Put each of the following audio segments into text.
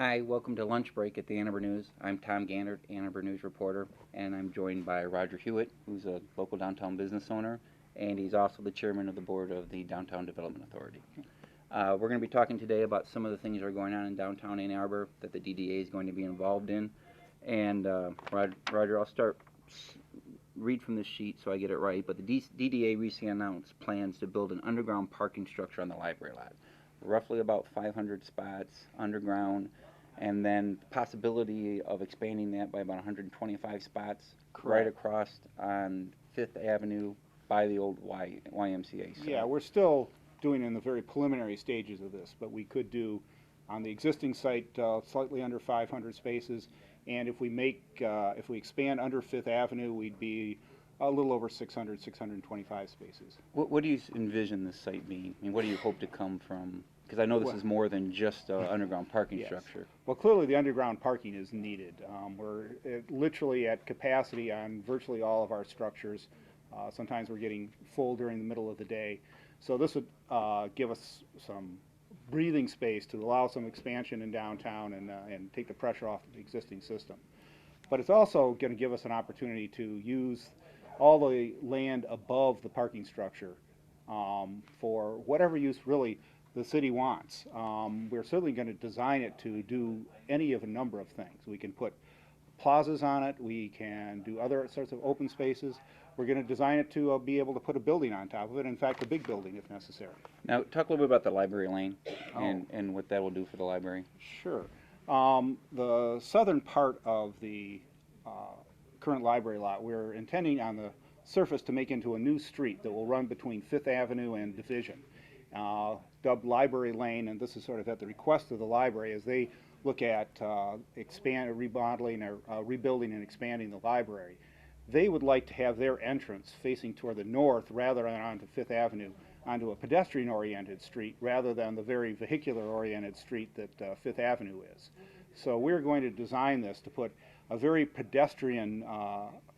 Hi, welcome to Lunch Break at the Ann Arbor News. I'm Tom Gannert, Ann Arbor News reporter, and I'm joined by Roger Hewitt, who's a local downtown business owner, and he's also the chairman of the board of the Downtown Development Authority. We're going to be talking today about some of the things that are going on in downtown Ann Arbor that the DDA is going to be involved in. And Roger, I'll read from this sheet so I get it right, but the DDA recently announced plans to build an underground parking structure on the library lot. Roughly about 500 spots underground, and then the possibility of expanding that by about 125 spots. Correct. Right across on 5th Avenue by the old YMCA site. Yeah, we're still doing in the very preliminary stages of this, but we could do on the existing site slightly under 500 spaces, and if we expand under 5th Avenue, we'd be a little over 625 spaces. What do you envision this site being? I mean, what do you hope to come from? Because I know this is more than just an underground parking structure. Well, clearly the underground parking is needed. We're literally at capacity on virtually all of our structures. Sometimes we're getting full during the middle of the day. So this would give us some breathing space to allow some expansion in downtown and take the pressure off the existing system. But it's also going to give us an opportunity to use all the land above the parking structure for whatever use really the city wants. We're certainly going to design it to do any of a number of things. We can put plazas on it, we can do other sorts of open spaces. We're going to design it to be able to put a building on top of it, in fact a big building if necessary. Now talk a little bit about the library lane and what that will do for the library. Sure. The southern part of the current library lot, we're intending on the surface to make into a new street that will run between 5th Avenue and Division, dubbed Library Lane, and this is sort of at the request of the library as they look at remodeling or rebuilding and expanding the library. They would like to have their entrance facing toward the north rather than onto 5th Avenue, onto a pedestrian-oriented street rather than the very vehicular-oriented street that 5th Avenue is. So we're going to design this to put a very pedestrian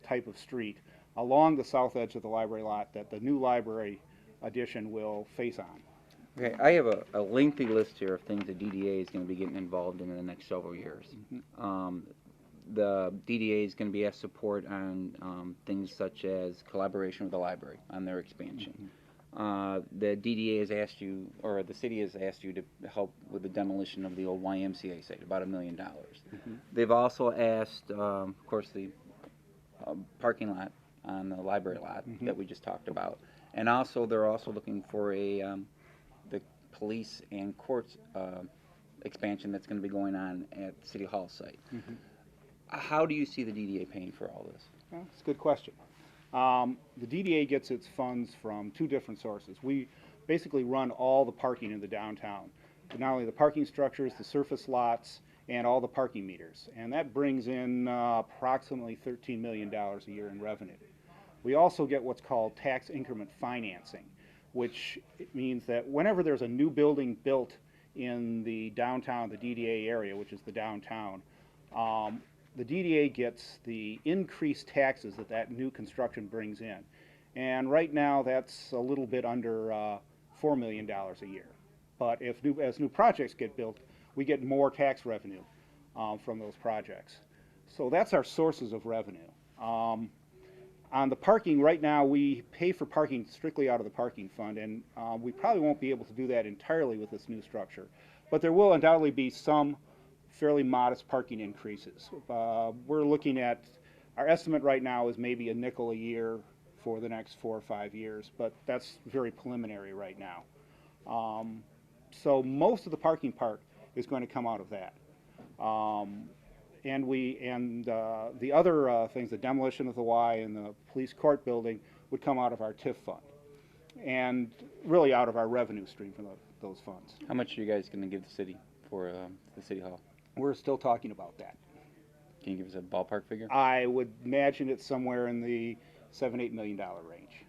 type of street along the south edge of the library lot that the new library addition will face on. Okay, I have a lengthy list here of things the DDA is going to be getting involved in the next several years. The DDA is going to be asked support on things such as collaboration with the library on their expansion. The DDA has asked you, or the city has asked you to help with the demolition of the old YMCA site, about $1 million. They've also asked, of course, the parking lot on the library lot that we just talked about. And also, they're also looking for the police and courts expansion that's going to be going on at City Hall site. How do you see the DDA paying for all this? Well, that's a good question. The DDA gets its funds from two different sources. We basically run all the parking in the downtown, not only the parking structures, the surface lots, and all the parking meters. And that brings in approximately $13 million a year in revenue. We also get what's called tax increment financing, which means that whenever there's a new building built in the downtown, the DDA area, which is the downtown, the DDA gets the increased taxes that new construction brings in. And right now that's a little bit under $4 million a year. But as new projects get built, we get more tax revenue from those projects. So that's our sources of revenue. On the parking, right now we pay for parking strictly out of the parking fund, and we probably won't be able to do that entirely with this new structure. But there will undoubtedly be some fairly modest parking increases. We're looking at, our estimate right now is maybe a nickel a year for the next 4 or 5 years, but that's very preliminary right now. So most of the parking part is going to come out of that. And the other things, the demolition of the Y and the police court building, would come out of our TIF fund, and really out of our revenue stream from those funds. How much are you guys going to give the city for the City Hall? We're still talking about that. Can you give us a ballpark figure? I would imagine it's somewhere in the $7-8 million range.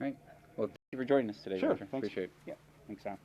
All right. Well, thank you for joining us today, Sure. Roger. Thanks. Appreciate it. Yeah. Thanks, Tom.